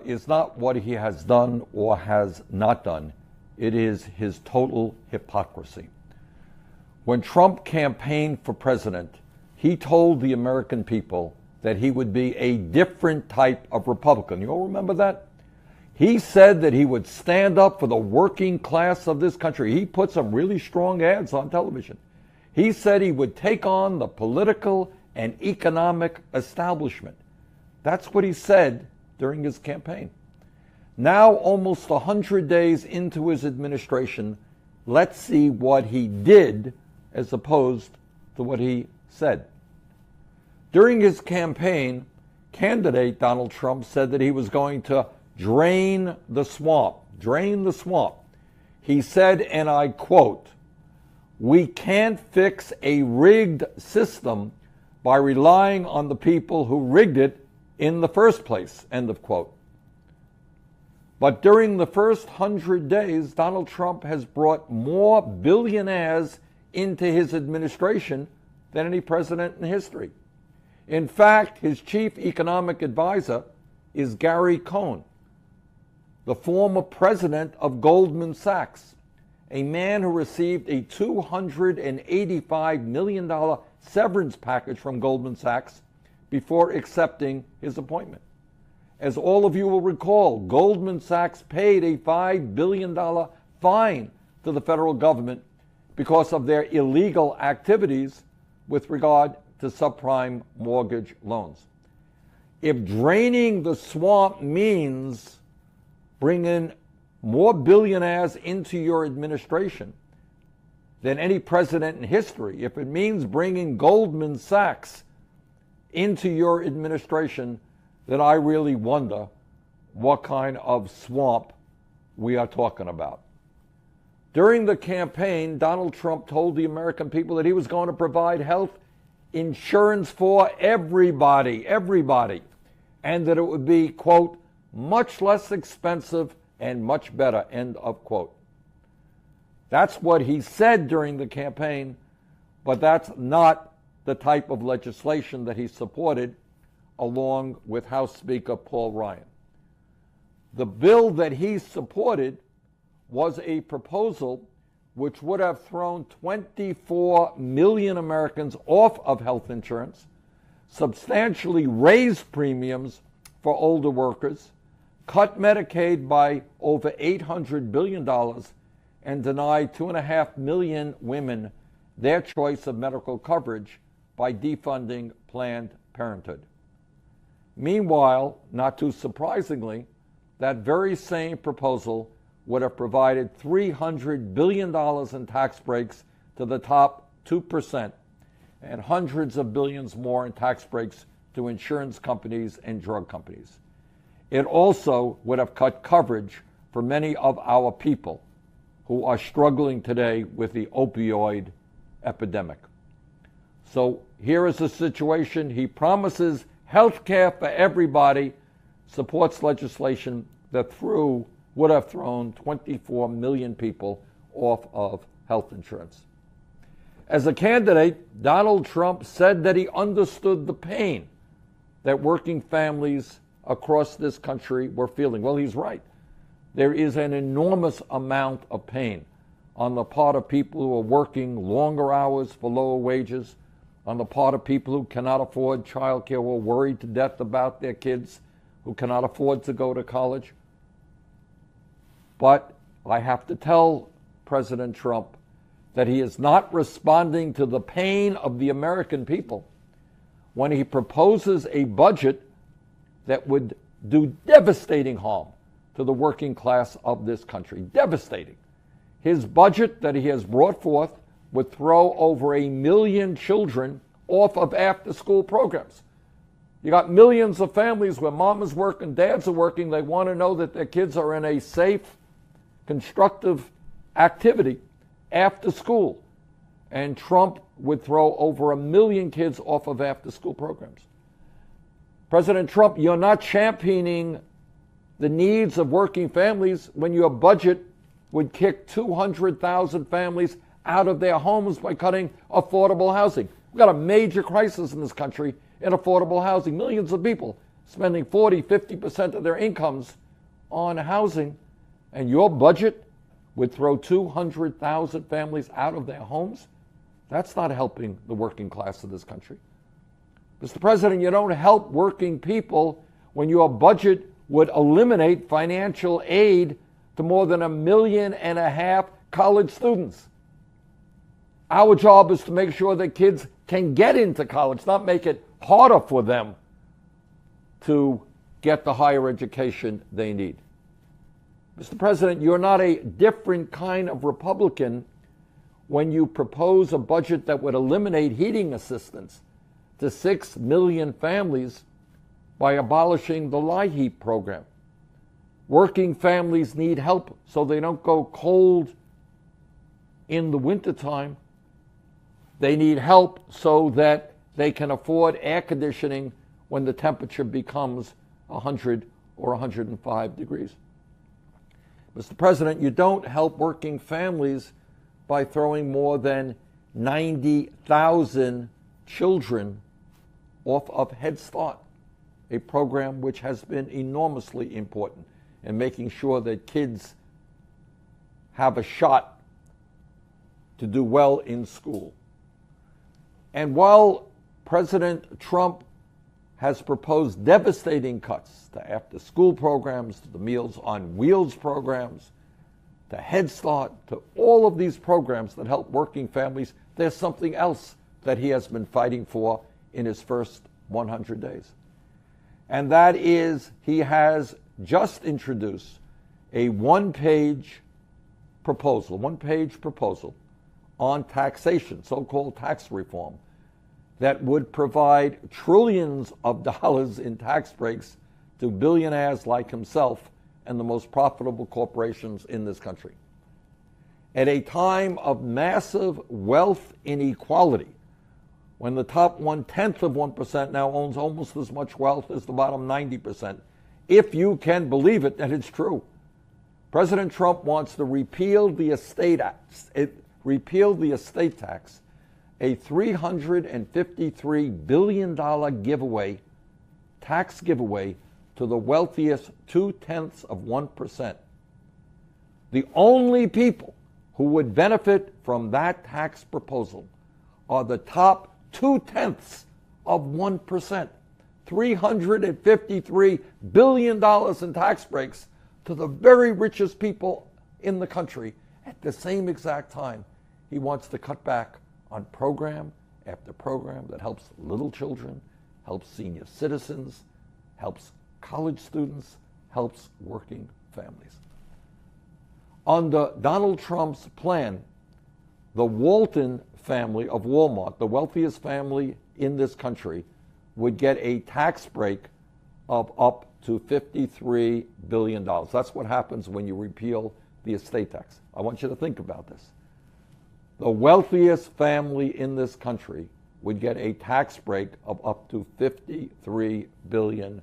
is not what he has done or has not done. It is his total hypocrisy. When Trump campaigned for president, he told the American people that he would be a different type of Republican. You all remember that? He said that he would stand up for the working class of this country. He put some really strong ads on television. He said he would take on the political and economic establishment. That's what he said during his campaign. Now, almost 100 days into his administration, let's see what he did as opposed to what he said. During his campaign, candidate Donald Trump said that he was going to drain the swamp. Drain the swamp. He said, and I quote, "We can't fix a rigged system by relying on the people who rigged it in the first place," end of quote. But during the first 100 days, Donald Trump has brought more billionaires into his administration than any president in history. In fact, his chief economic advisor is Gary Cohn, the former president of Goldman Sachs, a man who received a $285 million severance package from Goldman Sachs before accepting his appointment. As all of you will recall, Goldman Sachs paid a $5 billion fine to the federal government because of their illegal activities with regard to subprime mortgage loans. If draining the swamp means bringing more billionaires into your administration than any president in history, if it means bringing Goldman Sachs into your administration, then I really wonder what kind of swamp we are talking about. During the campaign, Donald Trump told the American people that he was going to provide health insurance for everybody, and that it would be, quote, much less expensive and much better, end of quote. That's what he said during the campaign, but that's not the type of legislation that he supported along with House Speaker Paul Ryan. The bill that he supported was a proposal which would have thrown 24 million Americans off of health insurance, substantially raised premiums for older workers, cut Medicaid by over $800 billion, and denied 2.5 million women their choice of medical coverage by defunding Planned Parenthood. Meanwhile, not too surprisingly, that very same proposal would have provided $300 billion in tax breaks to the top 2% and hundreds of billions more in tax breaks to insurance companies and drug companies. It also would have cut coverage for many of our people who are struggling today with the opioid epidemic. So here is the situation. He promises health care for everybody, supports legislation that would have thrown 24 million people off of health insurance. As a candidate, Donald Trump said that he understood the pain that working families across this country were feeling. Well, he's right. There is an enormous amount of pain on the part of people who are working longer hours for lower wages, on the part of people who cannot afford child care, who are worried to death about their kids, who cannot afford to go to college. But I have to tell President Trump that he is not responding to the pain of the American people when he proposes a budget that would do devastating harm to the working class of this country. Devastating. His budget that he has brought forth would throw over 1 million children off of after-school programs. You got millions of families where mom is working, dads are working. They want to know that their kids are in a safe, constructive activity after school. And Trump would throw over 1 million kids off of after-school programs. President Trump, you're not championing the needs of working families when your budget would kick 200,000 families out of their homes by cutting affordable housing. We've got a major crisis in this country in affordable housing. Millions of people spending 40, 50% of their incomes on housing, and your budget would throw 200,000 families out of their homes? That's not helping the working class of this country. Mr. President, you don't help working people when your budget would eliminate financial aid to more than 1.5 million college students. Our job is to make sure that kids can get into college, not make it harder for them to get the higher education they need. Mr. President, you're not a different kind of Republican when you propose a budget that would eliminate heating assistance to 6 million families by abolishing the LIHEAP program. Working families need help so they don't go cold in the wintertime. They need help so that they can afford air conditioning when the temperature becomes 100 or 105 degrees. Mr. President, you don't help working families by throwing more than 90,000 children off of Head Start, a program which has been enormously important in making sure that kids have a shot to do well in school. And while President Trump has proposed devastating cuts to after-school programs, to the Meals on Wheels programs, to Head Start, to all of these programs that help working families, there's something else that he has been fighting for in his first 100 days. And that is, he has just introduced a one-page proposal on taxation, so-called tax reform, that would provide trillions of dollars in tax breaks to billionaires like himself and the most profitable corporations in this country. At a time of massive wealth inequality, when the top 1/10 of 1% now owns almost as much wealth as the bottom 90%, if you can believe it, and it's true, President Trump wants to repeal the estate tax, a $353 billion tax giveaway to the wealthiest 0.2 of 1%. The only people who would benefit from that tax proposal are the top 0.2 of 1%. $353 billion in tax breaks to the very richest people in the country. At the same exact time, he wants to cut back on program after program that helps little children, helps senior citizens, helps college students, helps working families. Under Donald Trump's plan, the Walton family of Walmart, the wealthiest family in this country, would get a tax break of up to $53 billion. That's what happens when you repeal the estate tax. I want you to think about this. The wealthiest family in this country would get a tax break of up to $53 billion.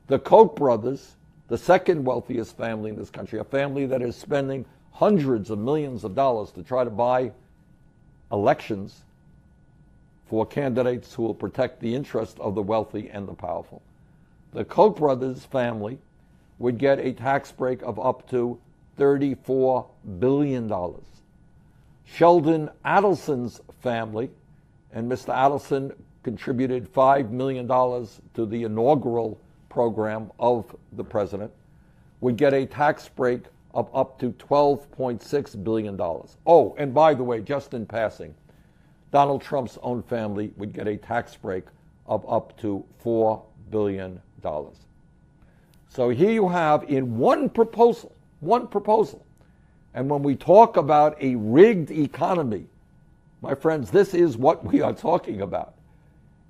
The Koch brothers, the second wealthiest family in this country, a family that is spending hundreds of millions of dollars to try to buy elections for candidates who will protect the interest of the wealthy and the powerful. The Koch brothers family would get a tax break of up to $34 billion. Sheldon Adelson's family, and Mr. Adelson contributed $5 million to the inaugural program of the president, would get a tax break of up to $12.6 billion. Oh, and by the way, just in passing, Donald Trump's own family would get a tax break of up to $4 billion. So here you have in one proposal, and when we talk about a rigged economy, my friends, this is what we are talking about.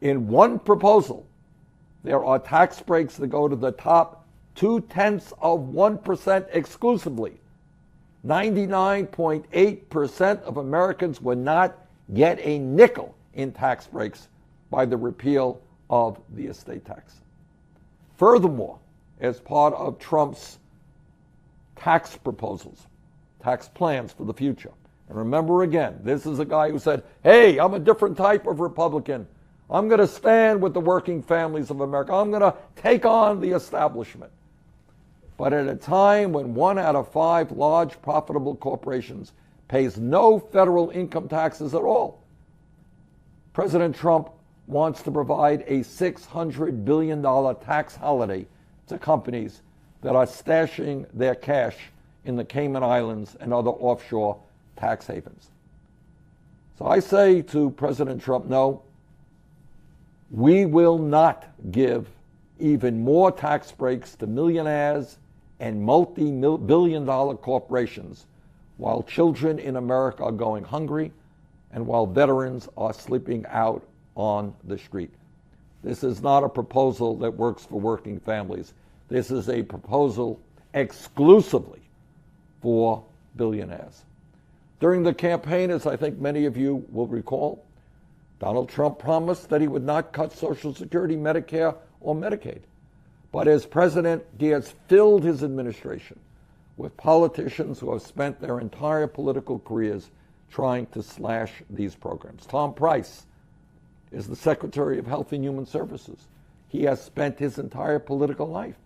In one proposal, there are tax breaks that go to the top 0.2 of 1% exclusively. 99.8% of Americans would not get a nickel in tax breaks by the repeal of the estate tax. Furthermore, as part of Trump's tax proposals, tax plans for the future, and remember again, this is a guy who said, hey, I'm a different type of Republican. I'm going to stand with the working families of America. I'm going to take on the establishment. But at a time when 1 out of 5 large profitable corporations pays no federal income taxes at all, President Trump wants to provide a $600 billion tax holiday to companies that are stashing their cash in the Cayman Islands and other offshore tax havens. So I say to President Trump, no, we will not give even more tax breaks to millionaires and multi-billion-dollar corporations while children in America are going hungry and while veterans are sleeping out on the street. This is not a proposal that works for working families. This is a proposal exclusively for billionaires. During the campaign, as I think many of you will recall, Donald Trump promised that he would not cut Social Security, Medicare, or Medicaid. But as president, he has filled his administration with politicians who have spent their entire political careers trying to slash these programs. Tom Price is the Secretary of Health and Human Services. He has spent his entire political life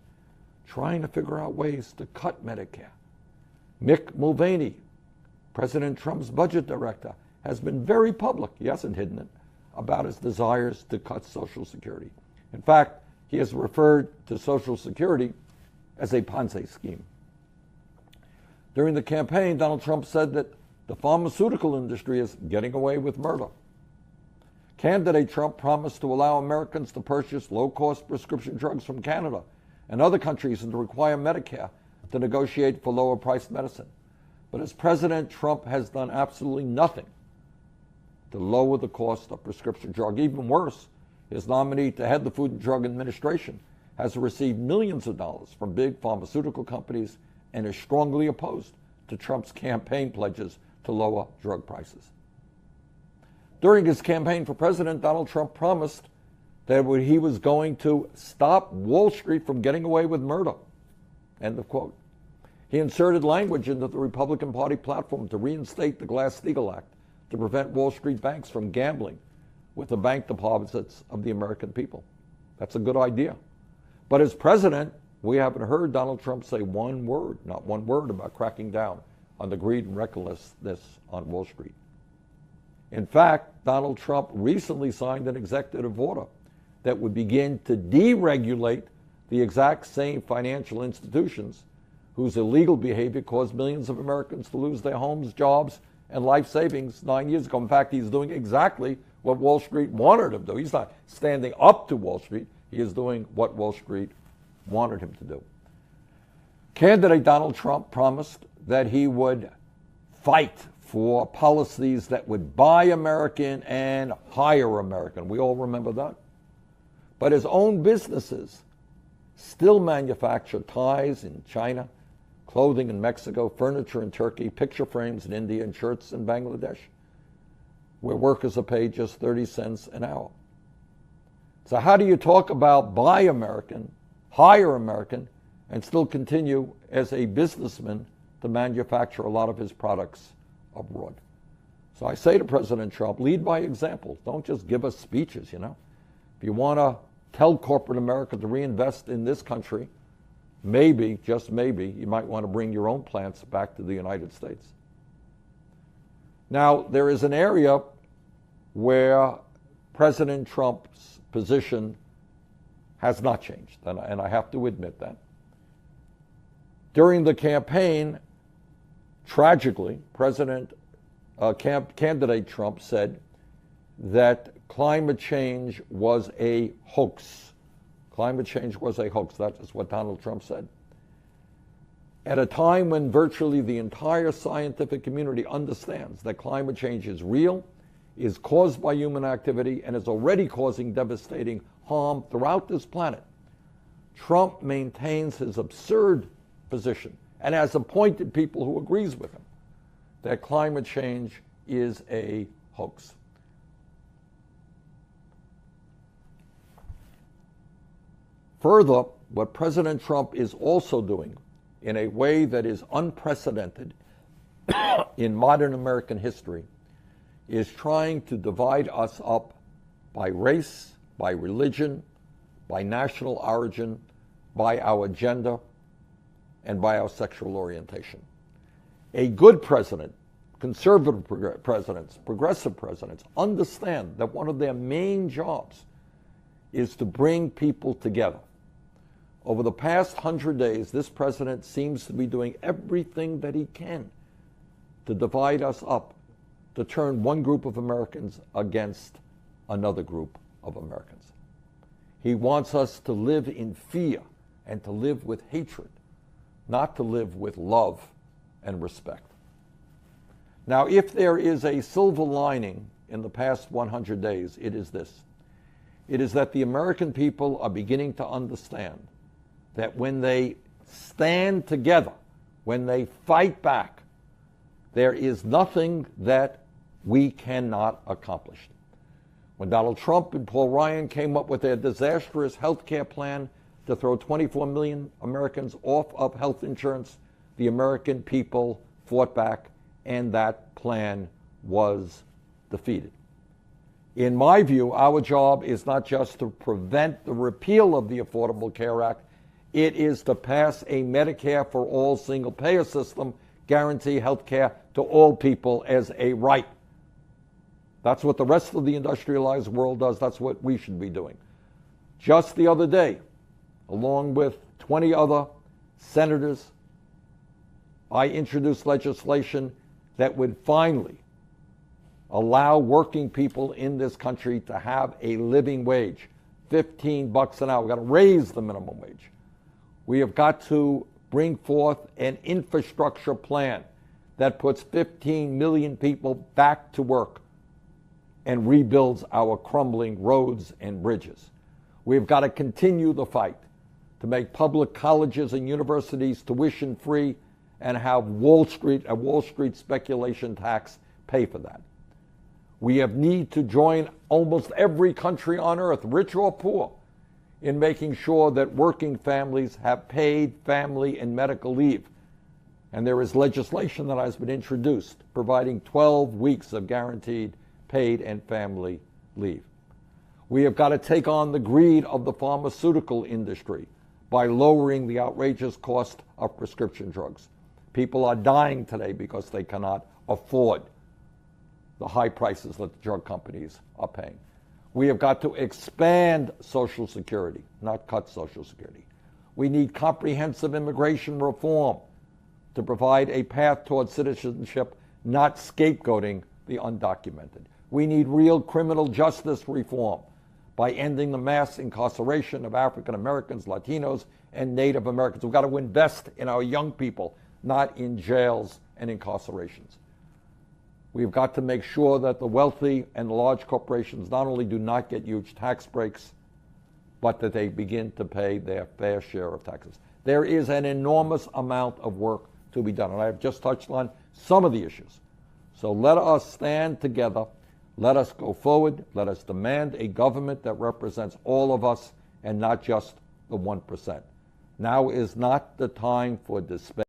trying to figure out ways to cut Medicare. Mick Mulvaney, President Trump's budget director, has been very public, he hasn't hidden it, about his desires to cut Social Security. In fact, he has referred to Social Security as a Ponzi scheme. During the campaign, Donald Trump said that the pharmaceutical industry is getting away with murder. Candidate Trump promised to allow Americans to purchase low-cost prescription drugs from Canada and other countries and to require Medicare to negotiate for lower-priced medicine. But as president, Trump has done absolutely nothing to lower the cost of prescription drug. Even worse, his nominee to head the Food and Drug Administration has received millions of dollars from big pharmaceutical companies and is strongly opposed to Trump's campaign pledges to lower drug prices. During his campaign for president, Donald Trump promised that he was going to stop Wall Street from getting away with murder. End of quote. He inserted language into the Republican Party platform to reinstate the Glass-Steagall Act to prevent Wall Street banks from gambling with the bank deposits of the American people. That's a good idea. But as president, we haven't heard Donald Trump say one word, not one word, about cracking down on the greed and recklessness on Wall Street. In fact, Donald Trump recently signed an executive order that would begin to deregulate the exact same financial institutions whose illegal behavior caused millions of Americans to lose their homes, jobs, and life savings 9 years ago. In fact, he's doing exactly what Wall Street wanted him to do. He's not standing up to Wall Street. He is doing what Wall Street wanted him to do. Candidate Donald Trump promised that he would fight for policies that would buy American and hire American. We all remember that. But his own businesses still manufacture ties in China, clothing in Mexico, furniture in Turkey, picture frames in India, and shirts in Bangladesh, where workers are paid just 30 cents an hour. So how do you talk about buy American, hire American, and still continue as a businessman to manufacture a lot of his products abroad? So I say to President Trump, lead by example. Don't just give us speeches, you know. If you want to tell corporate America to reinvest in this country, maybe, just maybe, you might want to bring your own plants back to the United States. Now, there is an area where President Trump's position has not changed, and I have to admit that. During the campaign, tragically, candidate Trump said that climate change was a hoax. Climate change was a hoax. That is what Donald Trump said. At a time when virtually the entire scientific community understands that climate change is real, is caused by human activity, and is already causing devastating harm throughout this planet, Trump maintains his absurd position and has appointed people who agrees with him that climate change is a hoax. Further, what President Trump is also doing in a way that is unprecedented in modern American history is trying to divide us up by race, by religion, by national origin, by our gender, and by our sexual orientation. A good president, conservative presidents, progressive presidents, understand that one of their main jobs is to bring people together. Over the past 100 days, this president seems to be doing everything that he can to divide us up, to turn one group of Americans against another group of Americans. He wants us to live in fear and to live with hatred, not to live with love and respect. Now, if there is a silver lining in the past 100 days, it is this. It is that the American people are beginning to understand that when they stand together, when they fight back, there is nothing that we cannot accomplish. When Donald Trump and Paul Ryan came up with their disastrous health care plan to throw 24 million Americans off of health insurance, the American people fought back, and that plan was defeated. In my view, our job is not just to prevent the repeal of the Affordable Care Act, it is to pass a Medicare for all single-payer system, guarantee health care to all people as a right. That's what the rest of the industrialized world does. That's what we should be doing. Just the other day, along with 20 other senators, I introduced legislation that would finally allow working people in this country to have a living wage, $15 an hour. We've got to raise the minimum wage. We have got to bring forth an infrastructure plan that puts 15 million people back to work and rebuilds our crumbling roads and bridges. We've got to continue the fight to make public colleges and universities tuition free and have a Wall Street speculation tax pay for that. We need to join almost every country on earth, rich or poor, in making sure that working families have paid family and medical leave. And there is legislation that has been introduced providing 12 weeks of guaranteed paid and family leave. We have got to take on the greed of the pharmaceutical industry by lowering the outrageous cost of prescription drugs. People are dying today because they cannot afford the high prices that the drug companies are paying. We have got to expand Social Security, not cut Social Security. We need comprehensive immigration reform to provide a path towards citizenship, not scapegoating the undocumented. We need real criminal justice reform by ending the mass incarceration of African Americans, Latinos, and Native Americans. We've got to invest in our young people, not in jails and incarcerations. We've got to make sure that the wealthy and large corporations not only do not get huge tax breaks, but that they begin to pay their fair share of taxes. There is an enormous amount of work to be done, and I have just touched on some of the issues. So let us stand together. Let us go forward. Let us demand a government that represents all of us and not just the 1%. Now is not the time for despair.